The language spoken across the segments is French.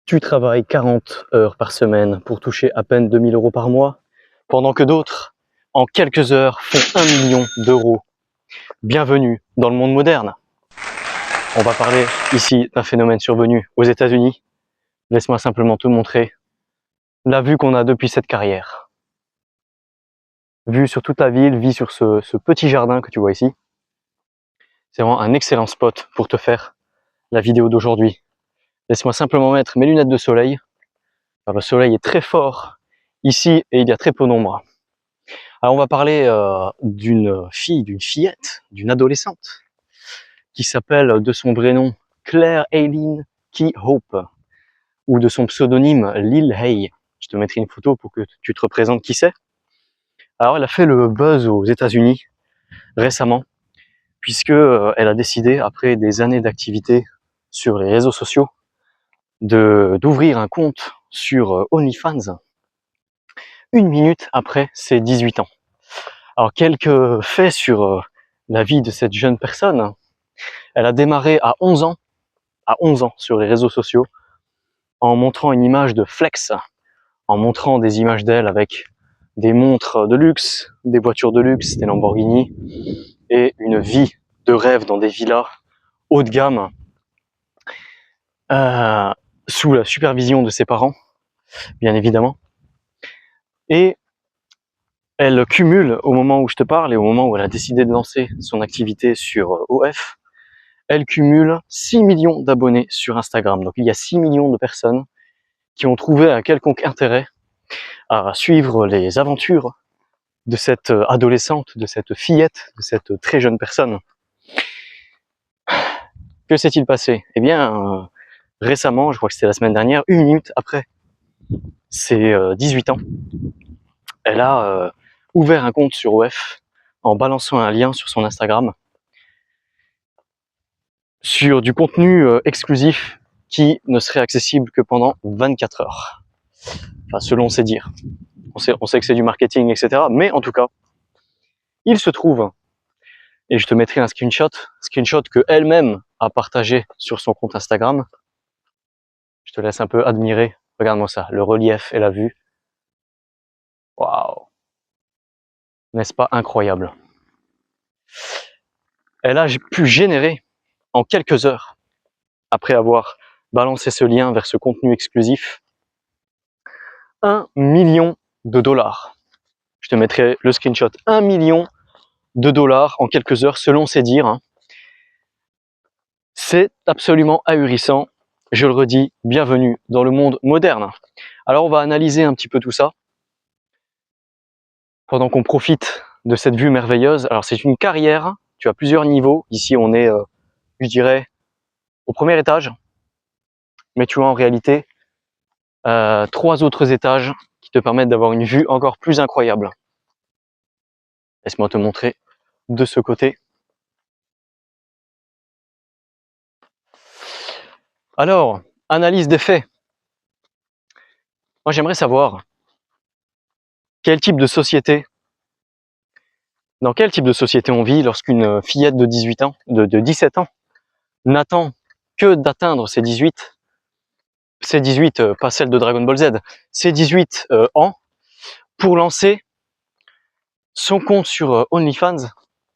Tu travailles 40 heures par semaine pour toucher à peine 2 000 € par mois, pendant que d'autres, en quelques heures, font 1 million d'euros. Bienvenue dans le monde moderne. On va parler ici d'un phénomène survenu aux États-Unis. Laisse-moi simplement te montrer la vue qu'on a depuis cette carrière. Vue sur toute la ville, vue sur ce petit jardin que tu vois ici. C'est vraiment un excellent spot pour te faire la vidéo d'aujourd'hui. Laisse-moi simplement mettre mes lunettes de soleil. Alors, le soleil est très fort ici et il y a très peu d'ombre. Alors on va parler d'une fillette, d'une adolescente qui s'appelle de son vrai nom Claire Aileen Key Hope ou de son pseudonyme Lil Hay. Je te mettrai une photo pour que tu te représentes qui c'est. Alors elle a fait le buzz aux États-Unis récemment puisque elle a décidé, après des années d'activité sur les réseaux sociaux, d'ouvrir un compte sur OnlyFans 1 minute après ses 18 ans. Alors quelques faits sur la vie de cette jeune personne. Elle a démarré à 11 ans sur les réseaux sociaux en montrant une image de flex, en montrant des images d'elle avec des montres de luxe, des voitures de luxe, des Lamborghini et une vie de rêve dans des villas haut de gamme sous la supervision de ses parents, bien évidemment. Et elle cumule, au moment où je te parle et au moment où elle a décidé de lancer son activité sur OF, elle cumule 6 millions d'abonnés sur Instagram. Donc il y a 6 millions de personnes qui ont trouvé un quelconque intérêt à suivre les aventures de cette adolescente, de cette fillette, de cette très jeune personne. Que s'est-il passé? Eh bien, récemment, je crois que c'était la semaine dernière, 1 minute après ses 18 ans, elle a ouvert un compte sur OF en balançant un lien sur son Instagram sur du contenu exclusif qui ne serait accessible que pendant 24 heures. Enfin, selon ses dires. On sait que c'est du marketing, etc. Mais en tout cas, il se trouve, et je te mettrai un screenshot que elle-même a partagé sur son compte Instagram. Je te laisse un peu admirer. Regarde-moi ça, le relief et la vue. Waouh! N'est-ce pas incroyable? Elle a pu générer en quelques heures, après avoir balancé ce lien vers ce contenu exclusif, 1 million de dollars. Je te mettrai le screenshot. 1 million de dollars en quelques heures, selon ses dires. C'est absolument ahurissant. Je le redis, bienvenue dans le monde moderne. Alors on va analyser un petit peu tout ça pendant qu'on profite de cette vue merveilleuse. Alors c'est une carrière, tu as plusieurs niveaux. Ici on est, je dirais, au premier étage. Mais tu as en réalité 3 autres étages qui te permettent d'avoir une vue encore plus incroyable. Laisse-moi te montrer de ce côté. Alors, analyse des faits. Moi j'aimerais savoir quel type de société, dans quel type de société on vit lorsqu'une fillette de 18 ans, de 17 ans, n'attend que d'atteindre ses 18, pas celle de Dragon Ball Z, ses 18 ans, pour lancer son compte sur OnlyFans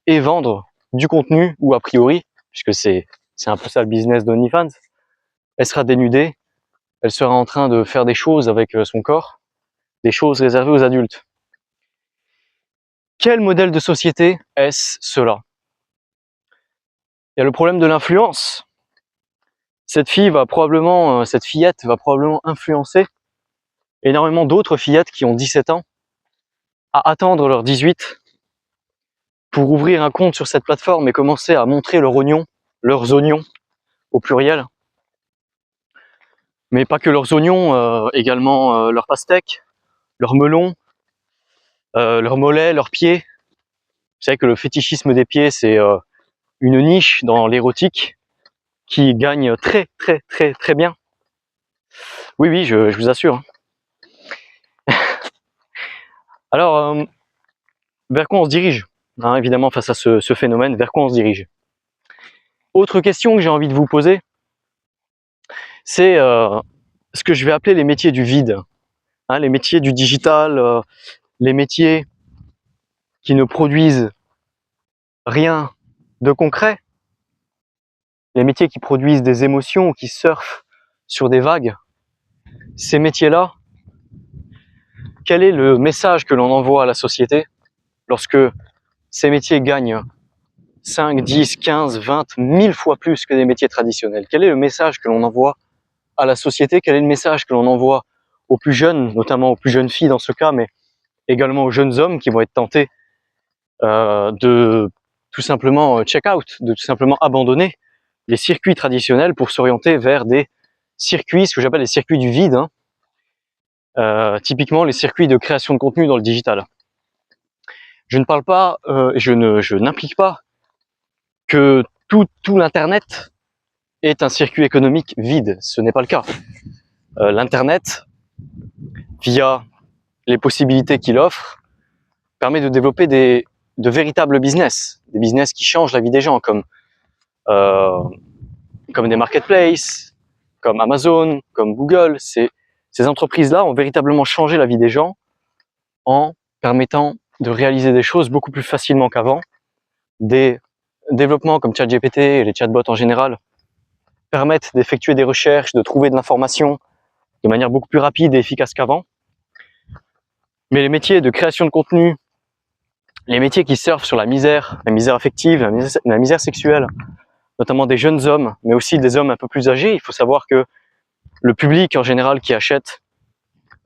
et vendre du contenu, ou a priori, puisque c'est un peu ça le business d'OnlyFans, elle sera dénudée, elle sera en train de faire des choses avec son corps, des choses réservées aux adultes. Quel modèle de société est-ce cela? Il y a le problème de l'influence. Cette fillette va probablement influencer énormément d'autres fillettes qui ont 17 ans à attendre leurs 18 pour ouvrir un compte sur cette plateforme et commencer à montrer leurs oignons au pluriel. Mais pas que leurs oignons, également leurs pastèques, leurs melons, leurs mollets, leurs pieds. Vous savez que le fétichisme des pieds, c'est une niche dans l'érotique qui gagne très bien. Oui, oui, je vous assure. Alors, vers quoi on se dirige, évidemment, face à ce phénomène, vers quoi on se dirige? Autre question que j'ai envie de vous poser, c'est ce que je vais appeler les métiers du vide, hein, les métiers du digital, les métiers qui ne produisent rien de concret, les métiers qui produisent des émotions, qui surfent sur des vagues. Ces métiers-là, quel est le message que l'on envoie à la société lorsque ces métiers gagnent 5, 10, 15, 20, 1000 fois plus que des métiers traditionnels? Quel est le message que l'on envoie à la société? Quel est le message que l'on envoie aux plus jeunes, notamment aux plus jeunes filles dans ce cas, mais également aux jeunes hommes qui vont être tentés de tout simplement check out, de tout simplement abandonner les circuits traditionnels pour s'orienter vers des circuits, ce que j'appelle les circuits du vide, hein, typiquement les circuits de création de contenu dans le digital. Je ne parle pas, je n'implique pas que tout l'internet est un circuit économique vide, ce n'est pas le cas. L'internet, via les possibilités qu'il offre, permet de développer de véritables business, des business qui changent la vie des gens, comme des marketplaces, comme Amazon, comme Google. Ces entreprises-là ont véritablement changé la vie des gens en permettant de réaliser des choses beaucoup plus facilement qu'avant. Des développements comme ChatGPT et les chatbots en général permettent d'effectuer des recherches, de trouver de l'information de manière beaucoup plus rapide et efficace qu'avant. Mais les métiers de création de contenu, les métiers qui surfent sur la misère affective, la misère sexuelle, notamment des jeunes hommes, mais aussi des hommes un peu plus âgés. Il faut savoir que le public en général qui achète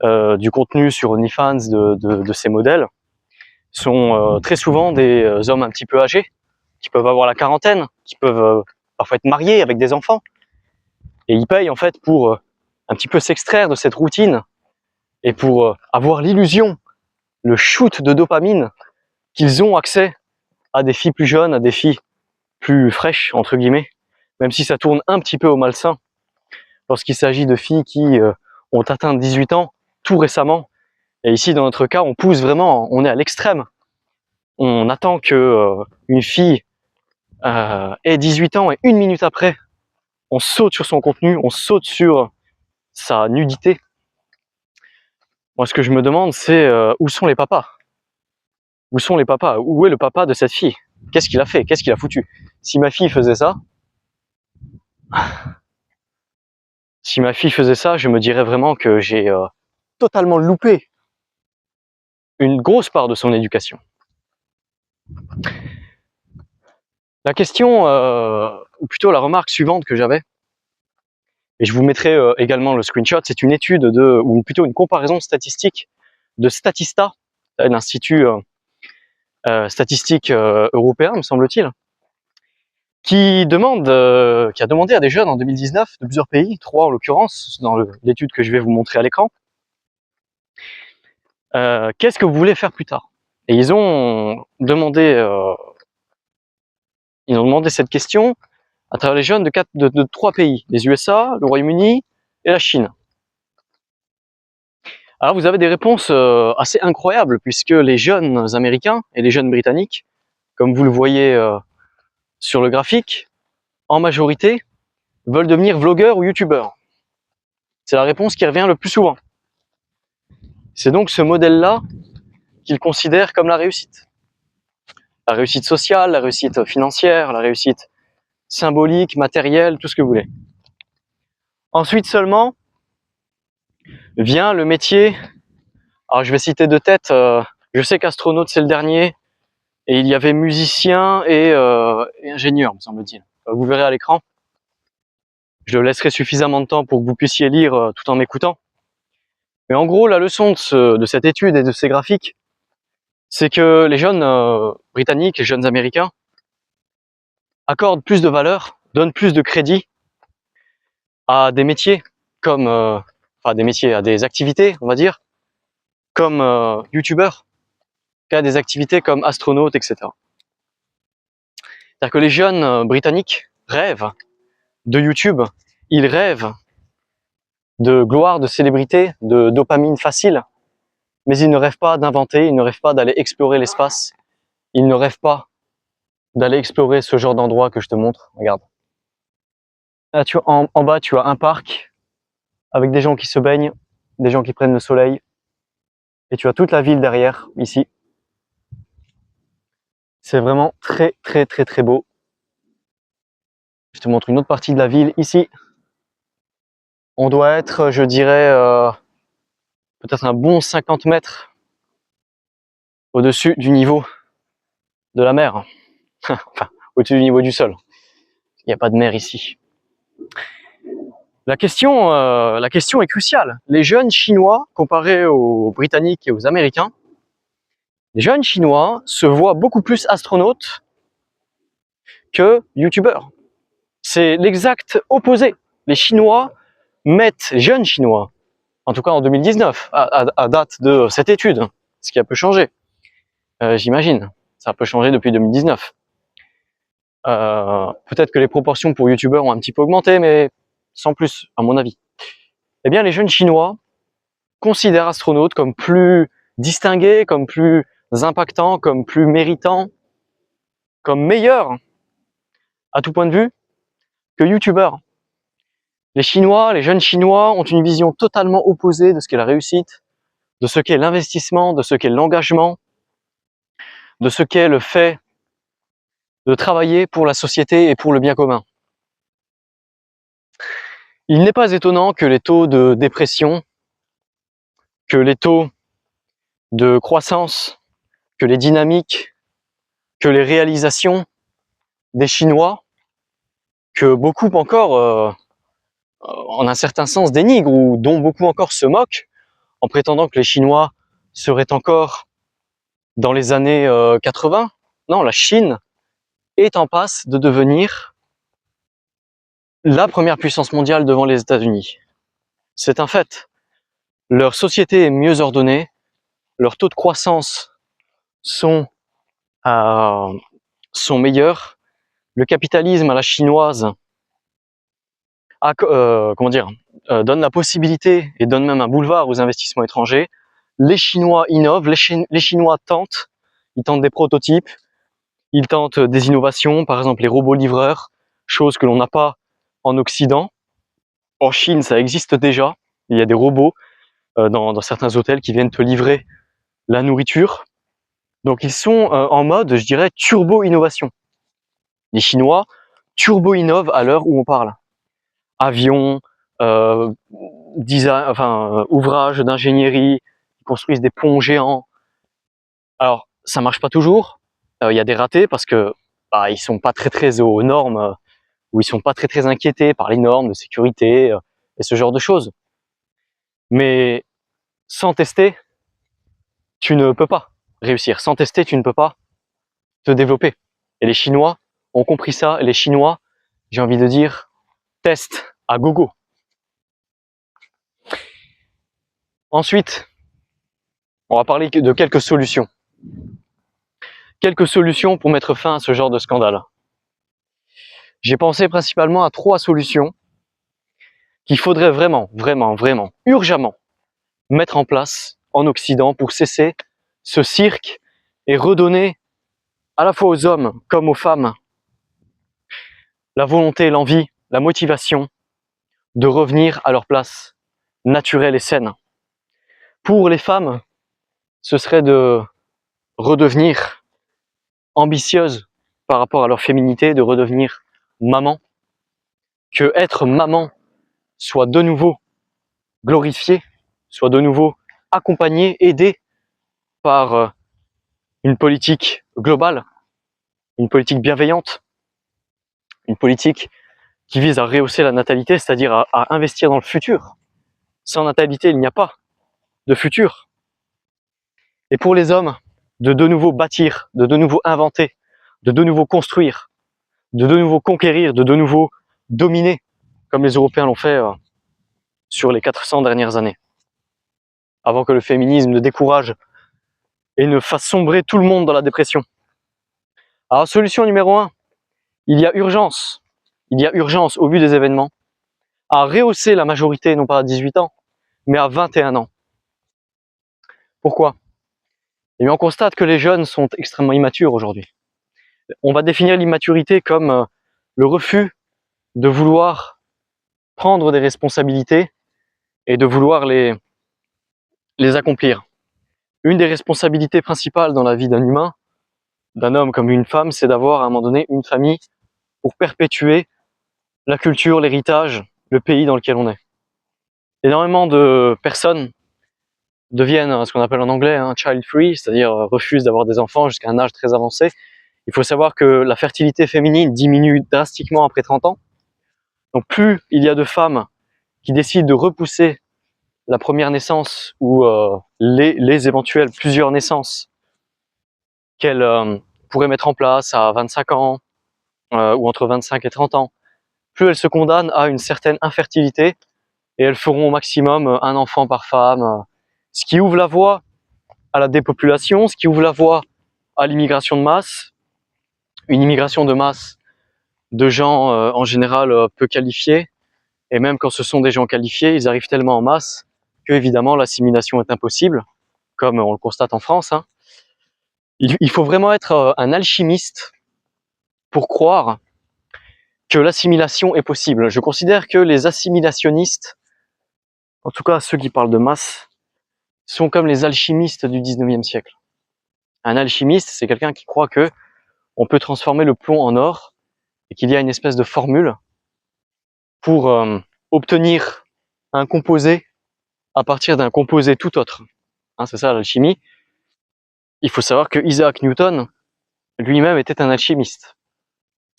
du contenu sur OnlyFans de ces modèles sont très souvent des hommes un petit peu âgés, qui peuvent avoir la quarantaine, qui peuvent parfois être mariés avec des enfants. Et ils payent en fait pour un petit peu s'extraire de cette routine et pour avoir l'illusion, le shoot de dopamine qu'ils ont accès à des filles plus jeunes, à des filles plus fraîches, entre guillemets, même si ça tourne un petit peu au malsain lorsqu'il s'agit de filles qui ont atteint 18 ans tout récemment. Et ici, dans notre cas, on pousse vraiment, on est à l'extrême. On attend que une fille ait 18 ans et une minute après, on saute sur son contenu, on saute sur sa nudité. Moi, ce que je me demande, c'est où sont les papas? Où sont les papas? Où est le papa de cette fille? Qu'est-ce qu'il a fait? Qu'est-ce qu'il a foutu? Si ma fille faisait ça, je me dirais vraiment que j'ai totalement loupé une grosse part de son éducation. La question, ou plutôt la remarque suivante que j'avais, et je vous mettrai également le screenshot, c'est une étude ou plutôt une comparaison statistique de Statista, l'institut statistique européen, me semble-t-il, qui a demandé à des jeunes en 2019 de plusieurs pays, 3 en l'occurrence, dans l'étude que je vais vous montrer à l'écran, qu'est-ce que vous voulez faire plus tard? Et ils ont demandé cette question à travers les jeunes de 3 pays, les USA, le Royaume-Uni et la Chine. Alors vous avez des réponses assez incroyables, puisque les jeunes américains et les jeunes britanniques, comme vous le voyez sur le graphique, en majorité, veulent devenir vlogueurs ou youtubeurs. C'est la réponse qui revient le plus souvent. C'est donc ce modèle-là qu'ils considèrent comme la réussite. La réussite sociale, la réussite financière, la réussite symbolique, matérielle, tout ce que vous voulez. Ensuite seulement, vient le métier, alors je vais citer de tête, je sais qu'astronaute c'est le dernier, et il y avait musicien et ingénieur, me semble-t-il. Vous verrez à l'écran. Je laisserai suffisamment de temps pour que vous puissiez lire tout en m'écoutant. Mais en gros, la leçon de cette étude et de ces graphiques, c'est que les jeunes britanniques, les jeunes américains, accordent plus de valeur, donnent plus de crédit à des métiers comme, à des activités, on va dire, comme youtubeurs, qu'à des activités comme astronautes, etc. C'est-à-dire que les jeunes britanniques rêvent de YouTube, ils rêvent de gloire, de célébrité, de dopamine facile, mais ils ne rêvent pas d'inventer, ils ne rêvent pas d'aller explorer l'espace, ils ne rêvent pas d'aller explorer ce genre d'endroit que je te montre. Regarde. Là, en bas, tu as un parc avec des gens qui se baignent, des gens qui prennent le soleil. Et tu as toute la ville derrière, ici. C'est vraiment très très très très beau. Je te montre une autre partie de la ville ici. On doit être, je dirais, peut-être un bon 50 mètres au-dessus du niveau de la mer. Enfin, au-dessus du niveau du sol. Il n'y a pas de mer ici. La question est cruciale. Les jeunes Chinois, comparés aux Britanniques et aux Américains, les jeunes Chinois se voient beaucoup plus astronautes que youtubeurs. C'est l'exact opposé. Les Chinois mettent, jeunes Chinois, en tout cas en 2019, à date de cette étude, ce qui a peu changé, j'imagine. Ça a peu changé depuis 2019. Peut-être que les proportions pour youtubeurs ont un petit peu augmenté, mais sans plus, à mon avis. Eh bien, les jeunes Chinois considèrent astronautes comme plus distingués, comme plus impactants, comme plus méritants, comme meilleurs, à tout point de vue, que youtubeurs. Les Chinois, les jeunes Chinois ont une vision totalement opposée de ce qu'est la réussite, de ce qu'est l'investissement, de ce qu'est l'engagement, de ce qu'est le fait de travailler pour la société et pour le bien commun. Il n'est pas étonnant que les taux de dépression, que les taux de croissance, que les dynamiques, que les réalisations des Chinois, que beaucoup encore, en un certain sens, dénigrent ou dont beaucoup encore se moquent, en prétendant que les Chinois seraient encore dans les années 80. Non, la Chine est en passe de devenir la première puissance mondiale devant les États-Unis. C'est un fait. Leur société est mieux ordonnée, leurs taux de croissance sont meilleurs, le capitalisme à la chinoise donne la possibilité et donne même un boulevard aux investissements étrangers. Les Chinois innovent, les Chinois tentent, ils tentent des prototypes, ils tentent des innovations, par exemple les robots livreurs, chose que l'on n'a pas en Occident. En Chine, ça existe déjà, il y a des robots dans certains hôtels qui viennent te livrer la nourriture. Donc ils sont en mode, je dirais, turbo-innovation. Les Chinois turbo-innovent à l'heure où on parle. Avions, ouvrages d'ingénierie, ils construisent des ponts géants. Alors, ça marche pas toujours. Il y a des ratés parce que ils sont pas très aux normes, ou ils sont pas très inquiétés par les normes de sécurité et ce genre de choses. Mais sans tester, tu ne peux pas réussir. Sans tester, tu ne peux pas te développer. Et les Chinois ont compris ça. Et les Chinois, j'ai envie de dire, testent à gogo. Ensuite, on va parler de quelques solutions. Quelques solutions pour mettre fin à ce genre de scandale. J'ai pensé principalement à 3 solutions qu'il faudrait vraiment, urgemment mettre en place en Occident pour cesser ce cirque et redonner à la fois aux hommes comme aux femmes la volonté, l'envie, la motivation de revenir à leur place naturelle et saine. Pour les femmes, ce serait de redevenir ambitieuses par rapport à leur féminité, de redevenir maman, que être maman soit de nouveau glorifié, soit de nouveau accompagné, aidé par une politique globale, une politique bienveillante, une politique qui vise à rehausser la natalité, c'est-à-dire à investir dans le futur. Sans natalité, il n'y a pas de futur. Et pour les hommes, de nouveau bâtir, de nouveau inventer, de nouveau construire, de nouveau conquérir, de nouveau dominer, comme les Européens l'ont fait sur les 400 dernières années, avant que le féminisme ne décourage et ne fasse sombrer tout le monde dans la dépression. Alors, solution numéro 1, il y a urgence au vu des événements, à rehausser la majorité, non pas à 18 ans, mais à 21 ans. Pourquoi? Eh bien, on constate que les jeunes sont extrêmement immatures aujourd'hui. On va définir l'immaturité comme le refus de vouloir prendre des responsabilités et de vouloir les accomplir. Une des responsabilités principales dans la vie d'un humain, d'un homme comme une femme, c'est d'avoir à un moment donné une famille pour perpétuer la culture, l'héritage, le pays dans lequel on est. Énormément de personnes deviennent ce qu'on appelle en anglais child free, c'est-à-dire refusent d'avoir des enfants jusqu'à un âge très avancé. Il faut savoir que la fertilité féminine diminue drastiquement après 30 ans. Donc plus il y a de femmes qui décident de repousser la première naissance ou les éventuelles plusieurs naissances qu'elles pourraient mettre en place à 25 ans ou entre 25 et 30 ans, plus elles se condamnent à une certaine infertilité et elles feront au maximum un enfant par femme, ce qui ouvre la voie à la dépopulation, ce qui ouvre la voie à l'immigration de masse, une immigration de masse de gens en général peu qualifiés, et même quand ce sont des gens qualifiés, ils arrivent tellement en masse que évidemment l'assimilation est impossible, comme on le constate en France. Il faut vraiment être un alchimiste pour croire que l'assimilation est possible. Je considère que les assimilationnistes, en tout cas ceux qui parlent de masse, sont comme les alchimistes du 19e siècle. Un alchimiste, c'est quelqu'un qui croit que on peut transformer le plomb en or et qu'il y a une espèce de formule pour obtenir un composé à partir d'un composé tout autre. C'est ça l'alchimie. Il faut savoir que Isaac Newton lui-même était un alchimiste.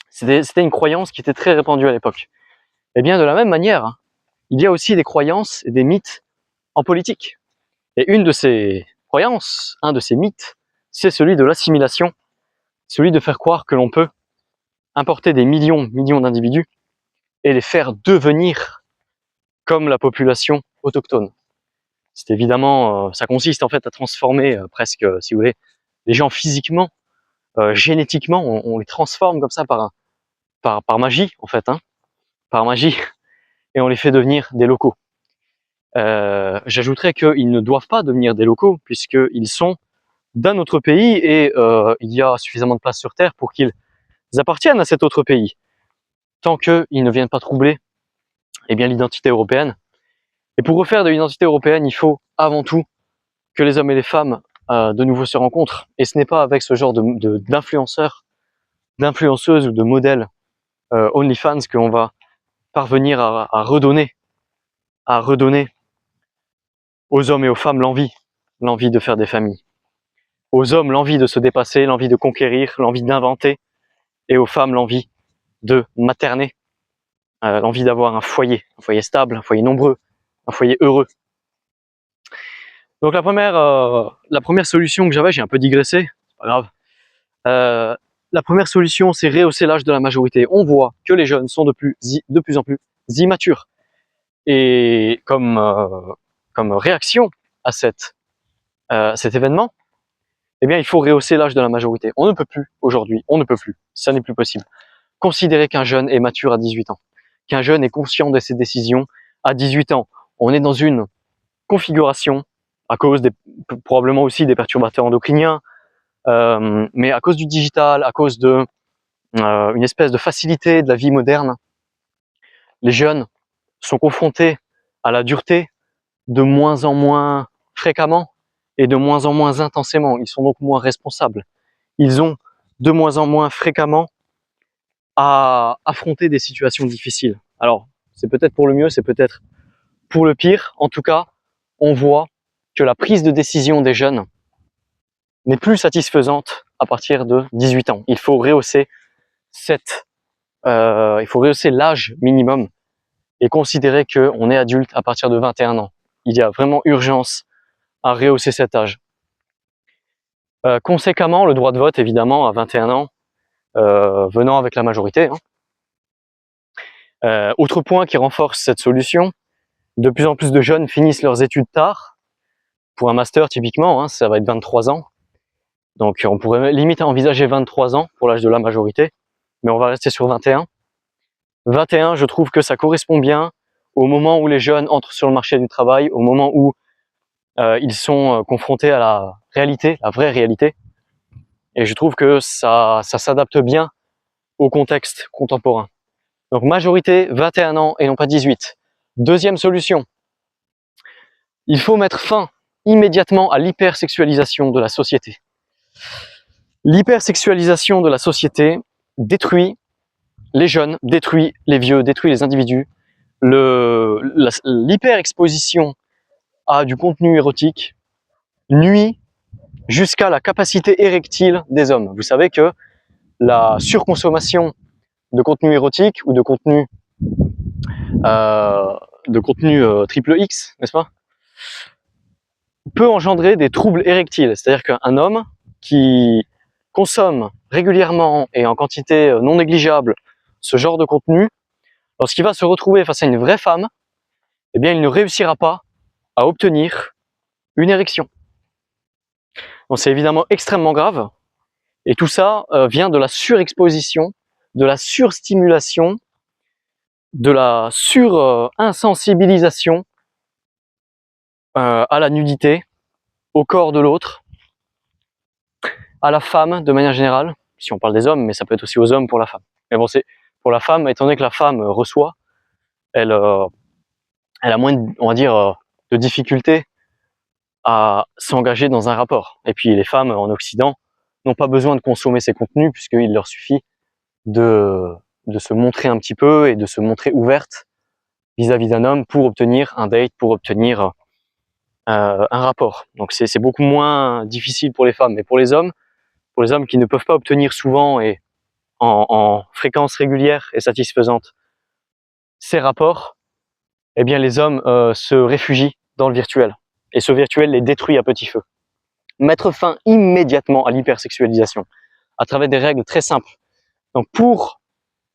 C'était une croyance qui était très répandue à l'époque. Et bien de la même manière, il y a aussi des croyances et des mythes en politique. Et une de ces croyances, un de ces mythes, c'est celui de l'assimilation, celui de faire croire que l'on peut importer des millions d'individus et les faire devenir comme la population autochtone. C'est évidemment, ça consiste en fait à transformer presque, si vous voulez, les gens physiquement, génétiquement, on les transforme comme ça par magie en fait, par magie, et on les fait devenir des locaux. J'ajouterais qu'ils ne doivent pas devenir des locaux puisqu'ils sont d'un autre pays et il y a suffisamment de place sur Terre pour qu'ils appartiennent à cet autre pays, tant qu'ils ne viennent pas troubler l'identité européenne. Et pour refaire de l'identité européenne, il faut avant tout que les hommes et les femmes de nouveau se rencontrent. Et ce n'est pas avec ce genre d'influenceurs, d'influenceuses ou de modèles OnlyFans qu'on va parvenir à redonner aux hommes et aux femmes l'envie de faire des familles. Aux hommes, l'envie de se dépasser, l'envie de conquérir, l'envie d'inventer, et aux femmes, l'envie de materner, l'envie d'avoir un foyer stable, un foyer nombreux, un foyer heureux. Donc la première solution que j'avais, j'ai un peu digressé, c'est pas grave. La première solution, c'est rehausser l'âge de la majorité. On voit que les jeunes sont de plus en plus immatures. Et comme réaction à cet événement, eh bien, il faut rehausser l'âge de la majorité. On ne peut plus aujourd'hui, ça n'est plus possible. Considérer qu'un jeune est mature à 18 ans, qu'un jeune est conscient de ses décisions à 18 ans. On est dans une configuration, à cause probablement aussi des perturbateurs endocriniens, mais à cause du digital, à cause de une espèce de facilité de la vie moderne, les jeunes sont confrontés à la dureté de moins en moins fréquemment et de moins en moins intensément. Ils sont donc moins responsables. Ils ont de moins en moins fréquemment à affronter des situations difficiles. Alors, c'est peut-être pour le mieux, c'est peut-être pour le pire. En tout cas, on voit que la prise de décision des jeunes n'est plus satisfaisante à partir de 18 ans. Il faut rehausser l'âge minimum et considérer qu'on est adulte à partir de 21 ans. Il y a vraiment urgence à rehausser cet âge. Conséquemment, le droit de vote, évidemment, à 21 ans, venant avec la majorité. Autre point qui renforce cette solution, de plus en plus de jeunes finissent leurs études tard. Pour un master, typiquement, ça va être 23 ans. Donc on pourrait limite envisager 23 ans pour l'âge de la majorité, mais on va rester sur 21. 21, je trouve que ça correspond bien au moment où les jeunes entrent sur le marché du travail, au moment où ils sont confrontés à la réalité, la vraie réalité. Et je trouve que ça s'adapte bien au contexte contemporain. Donc majorité, 21 ans et non pas 18. Deuxième solution, Il faut mettre fin immédiatement à l'hypersexualisation de la société. L'hypersexualisation de la société détruit les jeunes, détruit les vieux, détruit les individus. L'hyperexposition à du contenu érotique nuit jusqu'à la capacité érectile des hommes. Vous savez que la surconsommation de contenu érotique ou de contenu triple X, n'est-ce pas, peut engendrer des troubles érectiles. C'est-à-dire qu'un homme qui consomme régulièrement et en quantité non négligeable ce genre de contenu, lorsqu'il va se retrouver face à une vraie femme, eh bien, il ne réussira pas à obtenir une érection. Donc c'est évidemment extrêmement grave, et tout ça vient de la surexposition, de la surstimulation, de la sur-insensibilisation à la nudité, au corps de l'autre, à la femme de manière générale, si on parle des hommes, mais ça peut être aussi aux hommes pour la femme. Mais bon, c'est pour la femme, étant donné que la femme reçoit, elle a moins, on va dire, de difficultés à s'engager dans un rapport. Et puis les femmes en Occident n'ont pas besoin de consommer ces contenus, puisqu'il leur suffit de se montrer un petit peu et de se montrer ouverte vis-à-vis d'un homme pour obtenir un date, pour obtenir un rapport. Donc c'est beaucoup moins difficile pour les femmes. Mais pour les hommes qui ne peuvent pas obtenir souvent et en fréquence régulière et satisfaisante ces rapports, eh bien les hommes se réfugient dans le virtuel. Et ce virtuel les détruit à petit feu. Mettre fin immédiatement à l'hypersexualisation à travers des règles très simples. Donc pour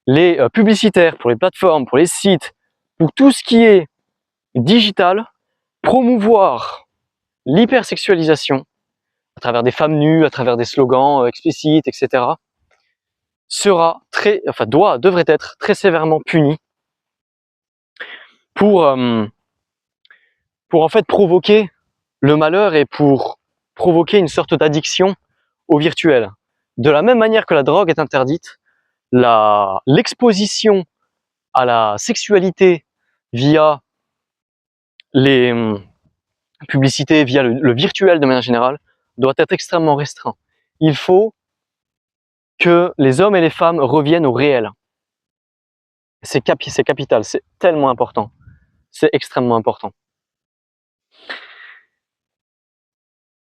les publicitaires, pour les plateformes, pour les sites, pour tout ce qui est digital, promouvoir l'hypersexualisation à travers des femmes nues, à travers des slogans explicites, etc., devrait être très sévèrement puni pour en fait provoquer le malheur et pour provoquer une sorte d'addiction au virtuel. De la même manière que la drogue est interdite, l'exposition à la sexualité via les publicités, via le virtuel de manière générale, doit être extrêmement restreint. Il faut que les hommes et les femmes reviennent au réel. C'est capital, c'est tellement important. C'est extrêmement important.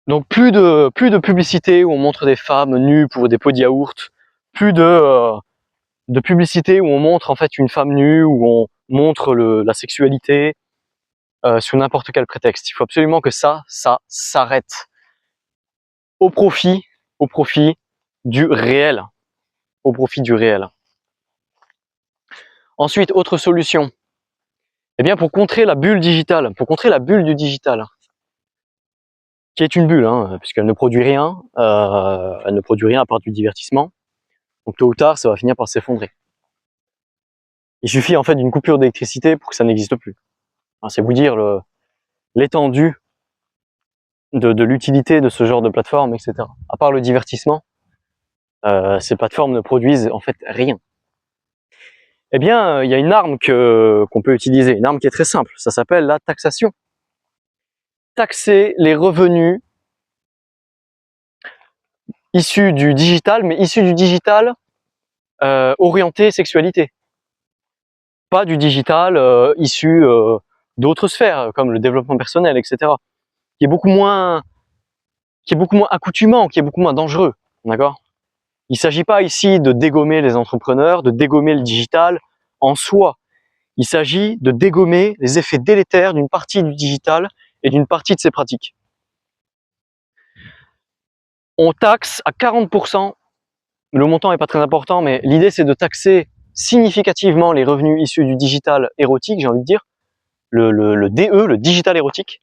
Donc plus de publicité où on montre des femmes nues pour des pots de yaourt, plus de publicité où on montre en fait une femme nue, où on montre la sexualité sous n'importe quel prétexte. Il faut absolument que ça s'arrête au profit du réel. Au profit du réel. Ensuite, autre solution. Eh bien, pour contrer la bulle digitale, pour contrer la bulle du digital, qui est une bulle, hein, puisqu'elle ne produit rien, elle ne produit rien à part du divertissement. Donc tôt ou tard, ça va finir par s'effondrer. Il suffit en fait d'une coupure d'électricité pour que ça n'existe plus. Enfin, c'est vous dire l'étendue de l'utilité de ce genre de plateforme, etc. À part le divertissement, ces plateformes ne produisent en fait rien. Eh bien, il y a une arme qu'on peut utiliser, une arme qui est très simple, ça s'appelle la taxation. Taxer les revenus issus du digital, mais issus du digital orienté sexualité. Pas du digital issu d'autres sphères, comme le développement personnel, etc. Qui est beaucoup moins accoutumant, qui est beaucoup moins dangereux, d'accord ? Il ne s'agit pas ici de dégommer les entrepreneurs, de dégommer le digital en soi. Il s'agit de dégommer les effets délétères d'une partie du digital et d'une partie de ses pratiques. On taxe à 40%, le montant n'est pas très important, mais l'idée c'est de taxer significativement les revenus issus du digital érotique, j'ai envie de dire, le DE, le digital érotique,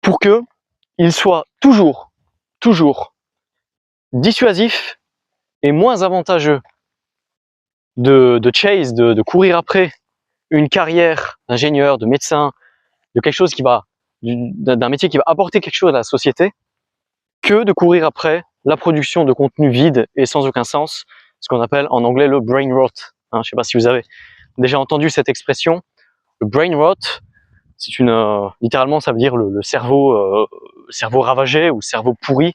pour que il soit toujours dissuasif et moins avantageux de chase, de courir après une carrière d'ingénieur, de médecin, de quelque chose d'un métier qui va apporter quelque chose à la société, que de courir après la production de contenu vide et sans aucun sens, ce qu'on appelle en anglais le brain rot. Je ne sais pas si vous avez déjà entendu cette expression. Le brain rot, littéralement, ça veut dire le cerveau, cerveau ravagé ou cerveau pourri.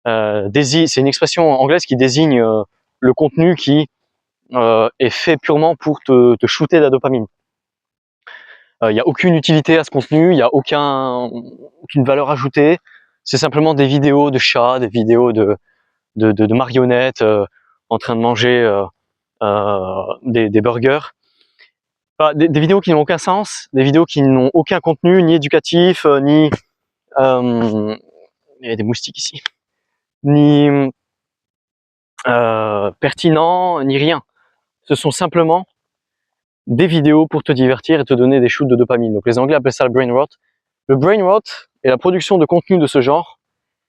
C'est une expression anglaise qui désigne le contenu qui est fait purement pour te shooter de la dopamine. Il n'y a aucune utilité à ce contenu, il n'y a aucune valeur ajoutée. C'est simplement des vidéos de chats, des vidéos de marionnettes en train de manger des burgers. Enfin, des vidéos qui n'ont aucun sens, des vidéos qui n'ont aucun contenu, ni éducatif, ni... il y a des moustiques ici. Ni pertinent, ni rien. Ce sont simplement des vidéos pour te divertir et te donner des shoots de dopamine. Donc les Anglais appellent ça le brain rot. Le brain rot et la production de contenu de ce genre,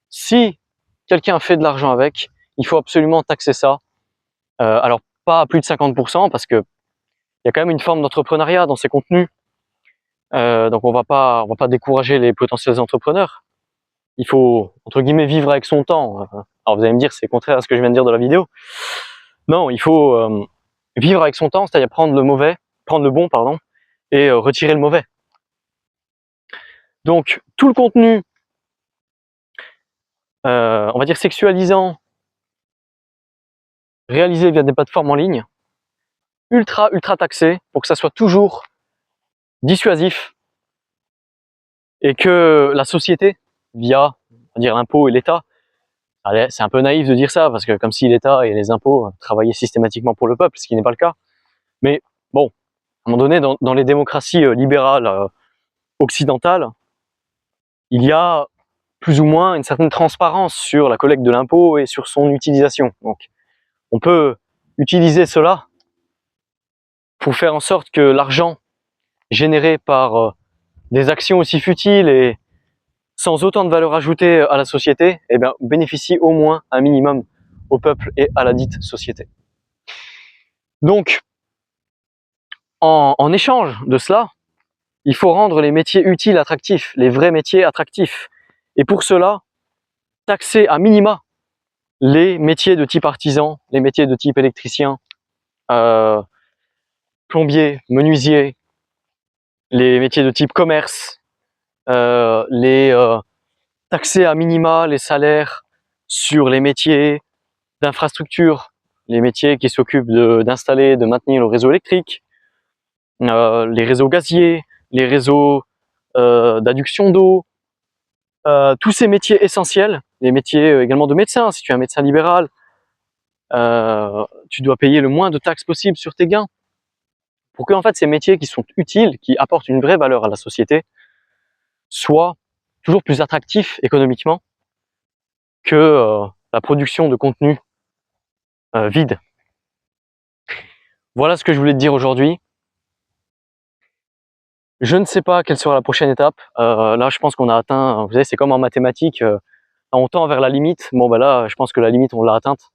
si quelqu'un fait de l'argent avec, il faut absolument taxer ça. Alors pas à plus de 50%, parce que il y a quand même une forme d'entrepreneuriat dans ces contenus. Donc on va pas décourager les potentiels entrepreneurs. Il faut, entre guillemets, vivre avec son temps. Alors vous allez me dire, c'est contraire à ce que je viens de dire dans la vidéo. Non, il faut vivre avec son temps, c'est-à-dire prendre le bon, pardon, et retirer le mauvais. Donc tout le contenu, on va dire sexualisant, réalisé via des plateformes en ligne, ultra taxé, pour que ça soit toujours dissuasif, et que la société, via, on va dire, l'impôt et l'État, c'est un peu naïf de dire ça, parce que comme si l'État et les impôts travaillaient systématiquement pour le peuple, ce qui n'est pas le cas. Mais bon, à un moment donné, dans les démocraties libérales occidentales, il y a plus ou moins une certaine transparence sur la collecte de l'impôt et sur son utilisation. Donc, on peut utiliser cela pour faire en sorte que l'argent généré par des actions aussi futiles et sans autant de valeur ajoutée à la société, eh bien, bénéficie au moins un minimum au peuple et à la dite société. Donc, en échange de cela, il faut rendre les métiers utiles attractifs, les vrais métiers attractifs. Et pour cela, taxer à minima les métiers de type artisan, les métiers de type électricien, plombier, menuisier, les métiers de type commerce, taxer à minima les salaires sur les métiers d'infrastructure, les métiers qui s'occupent d'installer, de maintenir le réseau électrique, les réseaux gaziers, les réseaux d'adduction d'eau, tous ces métiers essentiels, les métiers également de médecin. Si tu es un médecin libéral, tu dois payer le moins de taxes possible sur tes gains, pour que en fait ces métiers qui sont utiles, qui apportent une vraie valeur à la société, soient toujours plus attractifs économiquement que la production de contenu vide. Voilà ce que je voulais te dire aujourd'hui. Je ne sais pas quelle sera la prochaine étape. Là, je pense qu'on a atteint, vous savez, c'est comme en mathématiques, on tend vers la limite. Bon, ben là, je pense que la limite, on l'a atteinte.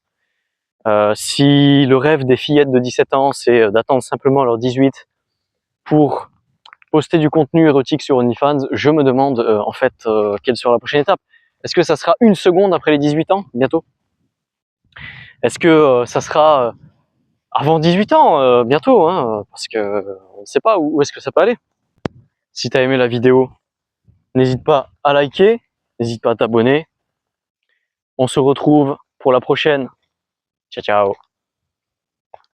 Si le rêve des fillettes de 17 ans, c'est d'attendre simplement leurs 18 pour poster du contenu érotique sur OnlyFans, je me demande en fait quelle sera la prochaine étape. Est-ce que ça sera 1 seconde après les 18 ans, bientôt? Est-ce que ça sera avant 18 ans, bientôt, hein, parce que on ne sait pas où est-ce que ça peut aller. Si tu as aimé la vidéo, n'hésite pas à liker, n'hésite pas à t'abonner. On se retrouve pour la prochaine. Ciao, ciao.